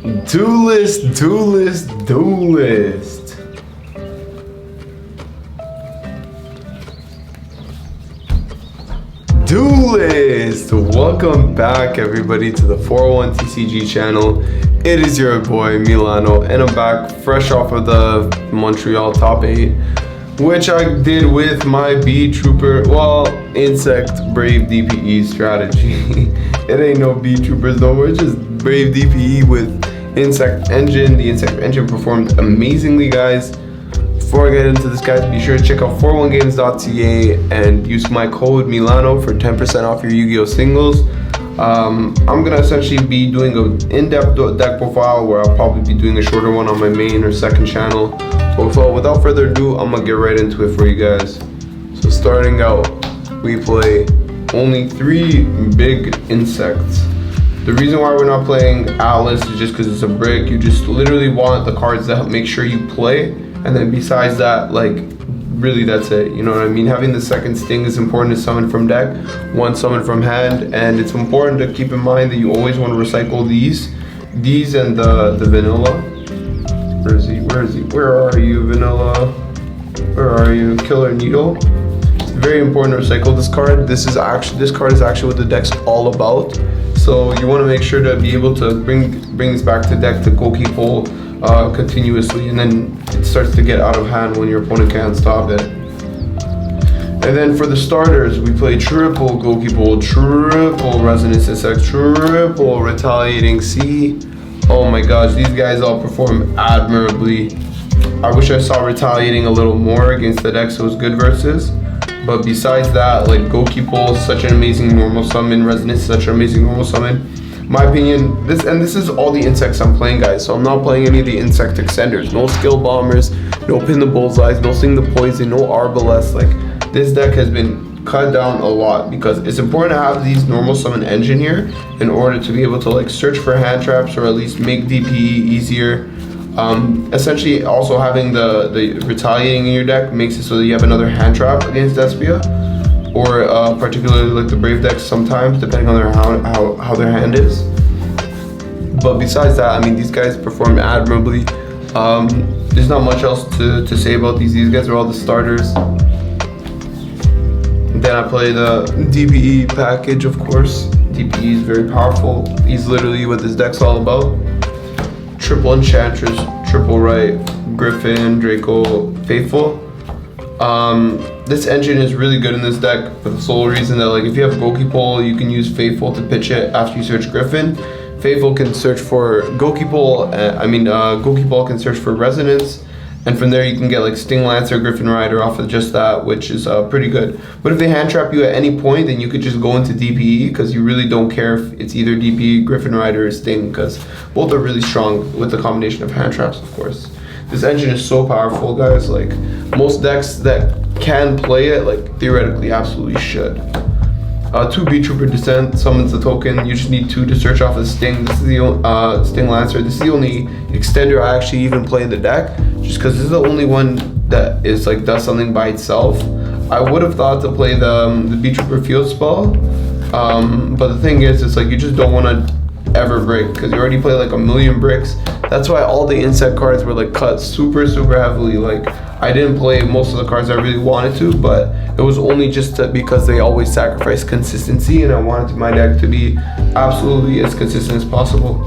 Duelist. Welcome back, everybody, to the 401 TCG channel. It is your boy Milano, and I'm back fresh off of the Montreal top 8, which I did with my Bee Trooper, Insect Brave DPE strategy. It ain't no Bee Troopers though, it's just Brave DPE with Insect Engine. The Insect Engine performed amazingly, guys. Before I get into this, guys, be sure to check out 41games.ca and use my code Milano for 10% off your Yu-Gi-Oh singles. I'm gonna essentially be doing an in-depth deck profile where I'll probably be doing a shorter one on my main or second channel. So without further ado, I'm gonna get right into it for you guys. So starting out, we play only 3 big insects. The reason why we're not playing Atlas is just because it's a brick. You just literally want the cards that make sure you play, and then besides that, like, really that's it. You know what I mean? Having the second sting is important to summon from deck, 1 summon from hand, and it's important to keep in mind that you always want to recycle these and the vanilla. Where is he? Where are you, vanilla? Where are you? Killer Needle. It's very important to recycle this card. This card is actually what the deck's all about. So you want to make sure to be able to bring this back to deck to goalkeep hole continuously, and then it starts to get out of hand when your opponent can't stop it. And then for the starters, we play triple goalkeep hole, triple resonance insect, triple retaliating sea. Oh my gosh, these guys all perform admirably. I wish I saw retaliating a little more against the deck so it was good versus. But besides that, like, goalkeep hole is such an amazing normal summon, resonance is such an amazing normal summon. My opinion, this is all the insects I'm playing, guys. So I'm not playing any of the insect extenders. No skill bombers, no pin the bullseyes, no sting the poison, no arbalest. Like, this deck has been cut down a lot because it's important to have these normal summon engine here in order to be able to, like, search for hand traps or at least make DPE easier. Essentially, also having the retaliating in your deck makes it so that you have another hand trap against Despia, or particularly like the Brave decks sometimes, depending on how their hand is. But besides that, I mean, these guys perform admirably. There's not much else to say about these. These guys are all the starters. Then I play the DPE package, of course. DPE is very powerful. He's literally what this deck's all about. Triple Enchantress, triple right, Griffin, Draco, Faithful. This engine is really good in this deck for the sole reason that, like, if you have goalkeep hole, you can use Faithful to pitch it after you search Griffin. Faithful can search for goalkeep hole, goalkeep hole can search for resonance, and from there you can get like Sting Lancer, Griffin Rider off of just that, which is pretty good. But if they hand trap you at any point, then you could just go into DPE because you really don't care if it's either DPE, Griffin Rider, or Sting, because both are really strong with the combination of hand traps, of course. This engine is so powerful, guys. Like, most decks that can play it, like, theoretically absolutely should. 2 Bee Trooper Descent summons the token. You just need 2 to search off a Sting. This is the Sting Lancer. This is the only extender I actually even play in the deck, just because this is the only one that is, like, does something by itself. I would have thought to play the Bee Trooper Field spell, but the thing is, it's like you just don't want to ever break because you already play like a million bricks. That's why all the insect cards were like cut super heavily. Like, I didn't play most of the cards I really wanted to, but it was only just because they always sacrifice consistency, and I wanted my deck to be absolutely as consistent as possible.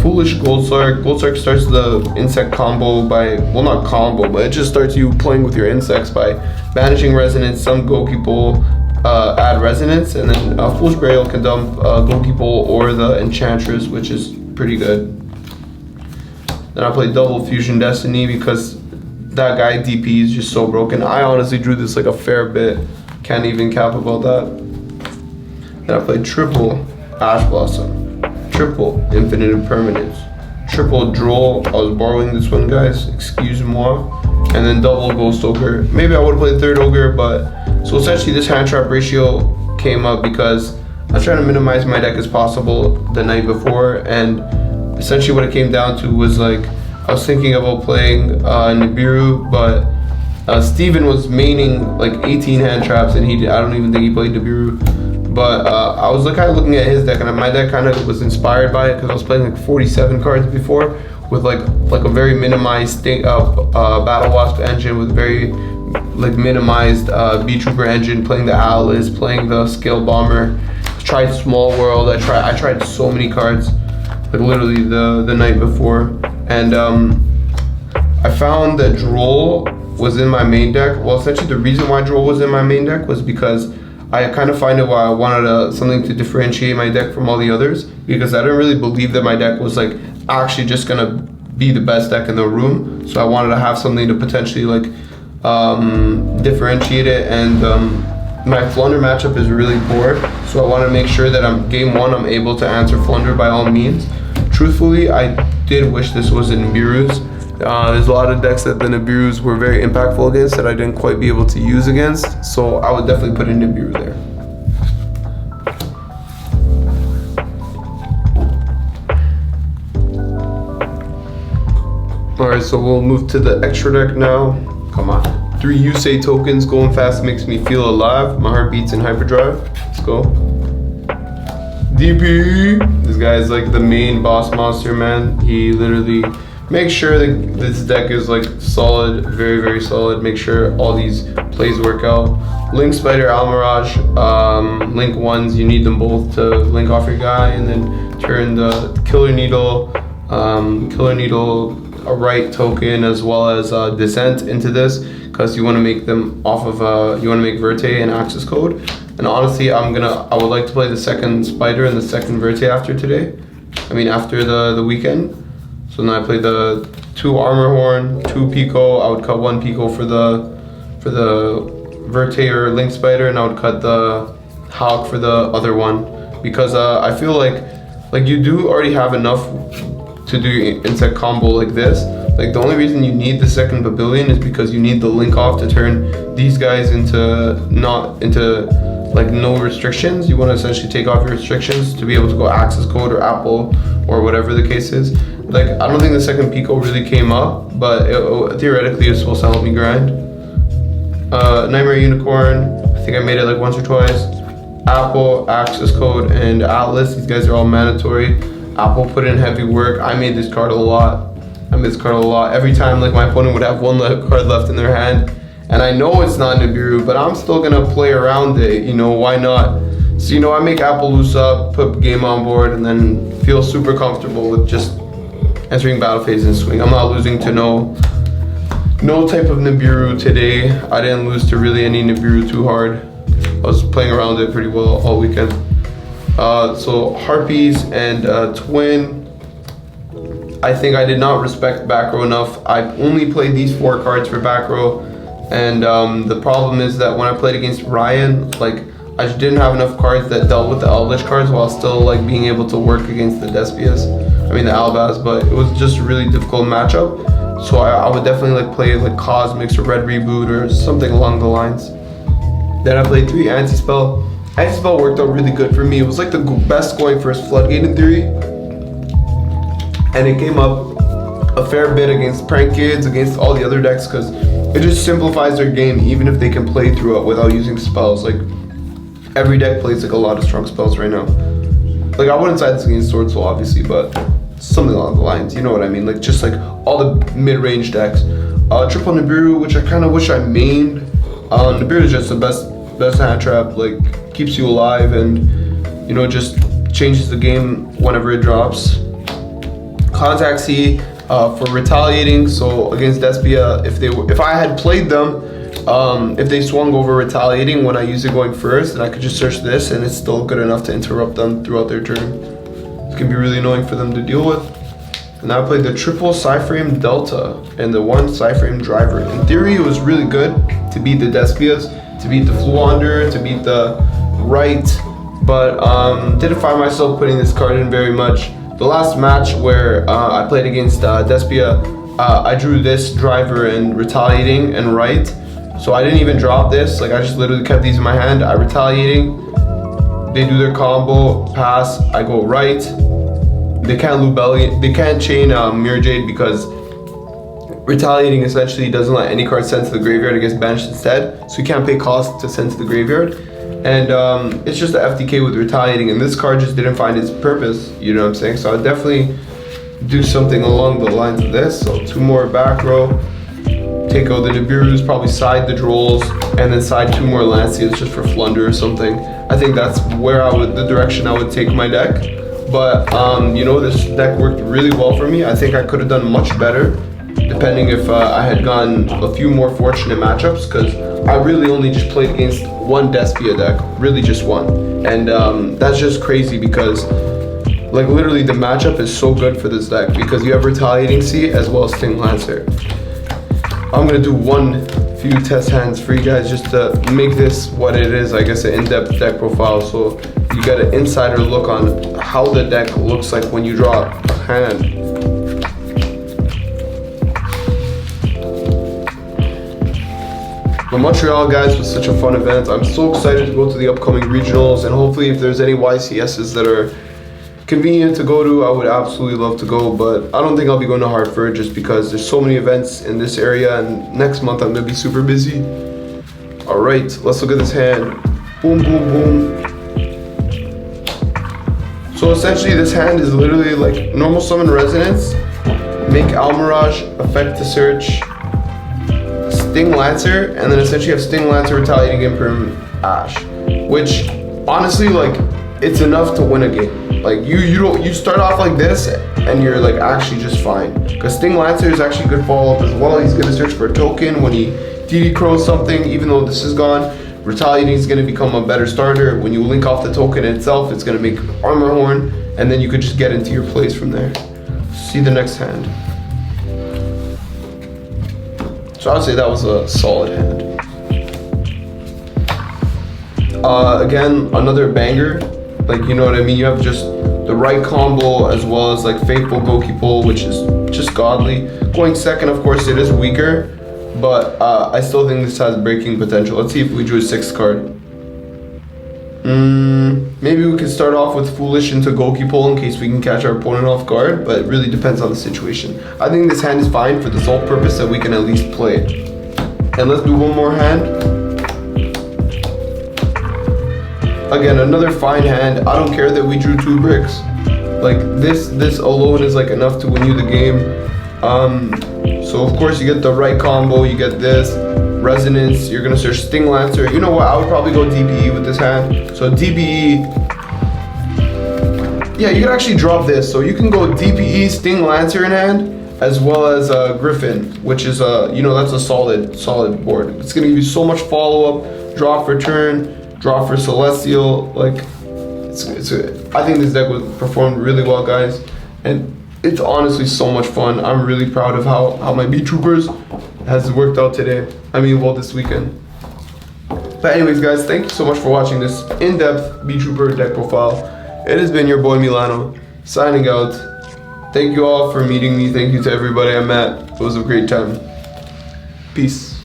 Foolish Goldsark. Goldsark starts the insect combo by, well, not combo, but it just starts you playing with your insects by banishing resonance, some goalkeep hole, add resonance, and then Foolish Burial can dump goalkeep hole or the Enchantress, which is pretty good. Then I play double Fusion Destiny because that guy DP is just so broken. I honestly drew this like a fair bit. Can't even cap about that. Then I played triple Ash Blossom, triple Infinite Impermanence, triple Droll. I was borrowing this one, guys, excuse-moi. And then double Ghost Ogre. Maybe I would have played third Ogre, but so essentially this hand trap ratio came up because I was trying to minimize my deck as possible the night before, and essentially what it came down to was, like, I was thinking about playing Nibiru, but Steven was maining like 18 hand traps, and I don't even think he played Nibiru. But I was kind of looking at his deck, and my deck kind of was inspired by it because I was playing like 47 cards before with like a very minimized Battle Wasp engine with very like minimized B Trooper engine, playing the Atlas, playing the Scale Bomber. Tried Small World. I tried so many cards, like literally the night before, and I found that Droll was in my main deck. Well, essentially the reason why Droll was in my main deck was because I kind of find it why I wanted something to differentiate my deck from all the others, because I didn't really believe that my deck was like actually just gonna be the best deck in the room. So I wanted to have something to potentially like differentiate it, and my Flunder matchup is really poor, so I want to make sure that game one I'm able to answer Flunder by all means. Truthfully, I did wish this was in Nibiru's. There's a lot of decks that the Nibiru's were very impactful against that I didn't quite be able to use against, so I would definitely put in Nibiru there. Alright, so we'll move to the extra deck now. Come on. 3 Yusei tokens. Going fast makes me feel alive. My heart beats in hyperdrive. Let's go. DP! This guy is like the main boss monster, man. He literally makes sure that this deck is like solid, very, very solid. Make sure all these plays work out. Link Spider, Almirage, Link 1s, you need them both to link off your guy, and then turn the Killer Needle, a right token as well as Descent into this, because you want to make them off of you want to make Verte and Access Code. And honestly, I would like to play the second Spider and the second Verte after today. I mean after the weekend. So then I play the 2 Armor Horn, 2 Pico. I would cut 1 Pico for the Verte or Link Spider, and I would cut the Hulk for the other one, because I feel like you do already have enough to do insect combo like this. Like the only reason you need the second Babylon is because you need the link off to turn these guys into no restrictions. You want to essentially take off your restrictions to be able to go Access Code or Apple or whatever the case is. Like I don't think the second Pico really came up, but theoretically it's supposed to help me grind. Nightmare Unicorn, I think I made it like once or twice. Apple, Access Code, and Atlas, these guys are all mandatory. Apple put in heavy work. I made this card a lot. Every time like my opponent would have 1 card left in their hand, and I know it's not Nibiru, but I'm still gonna play around it, you know, why not? So, you know, I make Apple loose up, put game on board, and then feel super comfortable with just entering battle phase and swing. I'm not losing to no type of Nibiru today. I didn't lose to really any Nibiru too hard. I was playing around it pretty well all weekend. So Harpies and Twin. I think I did not respect back row enough. I only played these 4 cards for back row, and the problem is that when I played against Ryan, like I just didn't have enough cards that dealt with the Eldritch cards while still like being able to work against the Despias. I mean the Albaz, but it was just a really difficult matchup. So I would definitely like play like Cosmics or Red Reboot or something along the lines. Then I played 3 Anti-Spell. Anti-Spell worked out really good for me. It was like the best going first Floodgate in theory. And it came up a fair bit against Prank Kids, against all the other decks, because it just simplifies their game even if they can play through it without using spells. Like every deck plays like a lot of strong spells right now. Like I wouldn't side this against Sword Soul obviously, but something along the lines, you know what I mean? Like just like all the mid-range decks. Triple Nibiru, which I kind of wish I mained. Nibiru is just the best hand trap, like keeps you alive and, you know, just changes the game whenever it drops. Contact C for retaliating. So against Despia, if I had played them, if they swung over retaliating when I use it going first, then I could just search this and it's still good enough to interrupt them throughout their turn. It can be really annoying for them to deal with. And I played the triple Psyframe Delta and the 1 Psyframe Driver. In theory, it was really good to beat the Despias, to beat the Fluander, to beat the Right, but didn't find myself putting this card in very much. The last match where I played against Despia, I drew this Driver and Retaliating and Right, so I didn't even drop this. Like I just literally kept these in my hand. I Retaliating, they do their combo, pass, I go Right. They can't Lubellion, they can't chain Mirror Jade because Retaliating essentially doesn't let any card sent to the graveyard, it gets banished instead, so you can't pay cost to send to the graveyard. And it's just the FTK with retaliating, and this card just didn't find its purpose, you know what I'm saying? So I'd definitely do something along the lines of this. So 2 more back row, take out the Nibiru's, probably side the Drolls, and then side 2 more Lancias just for Flunder or something. I think that's where the direction I would take my deck. But you know, this deck worked really well for me. I think I could have done much better, depending if I had gotten a few more fortunate matchups, because I really only just played against one Despia deck, really just one. And that's just crazy because like literally the matchup is so good for this deck because you have Retaliating Sea as well as Sting Lancer. I'm gonna do few test hands for you guys just to make this what it is, I guess, an in-depth deck profile, so you get an insider look on how the deck looks like when you draw a hand. But Montreal, guys, was such a fun event. I'm so excited to go to the upcoming regionals, and hopefully if there's any YCSs that are convenient to go to, I would absolutely love to go, but I don't think I'll be going to Hartford just because there's so many events in this area, and next month I'm gonna be super busy. All right, let's look at this hand. Boom, boom, boom. So essentially this hand is literally like normal summon Resonance, make Almirage, effect to search, Sting Lancer, and then essentially have Sting Lancer, Retaliating Imperm, Ash, which honestly, like, it's enough to win a game. Like you start off like this and you're like actually just fine, because Sting Lancer is actually good follow-up as well. He's gonna search for a token when he DD Crows something. Even though this is gone, Retaliating is gonna become a better starter. When you link off the token itself, it's gonna make Armor Horn, and then you could just get into your plays from there. See the next hand. So I would say that was a solid hand. Again, another banger. Like, you know what I mean? You have just the right combo as well as like Faithful Goki Pull, which is just godly. Going second, of course, it is weaker, but I still think this has breaking potential. Let's see if we drew a 6th card. Maybe we could start off with Foolish into Goki Pull in case we can catch our opponent off guard, but it really depends on the situation. I think this hand is fine for the sole purpose that we can at least play it. And let's do one more hand. Again, another fine hand. I don't care that we drew 2 bricks. Like this alone is like enough to win you the game. So of course you get the right combo, you get this Resonance, you're gonna search Sting Lancer. You know what, I would probably go DBE with this hand. So DBE, yeah, you can actually drop this. So you can go DBE, Sting Lancer in hand, as well as Griffin, which is you know, that's a solid board. It's gonna give you so much follow-up, draw for turn, draw for Celestial. Like I think this deck would perform really well, guys, and it's honestly so much fun. I'm really proud of how my B Troopers has worked out today. I mean, well, this weekend. But anyways, guys, thank you so much for watching this in-depth B Trooper deck profile. It has been your boy Milano signing out. Thank you all for meeting me. Thank you to everybody I met. It was a great time. Peace.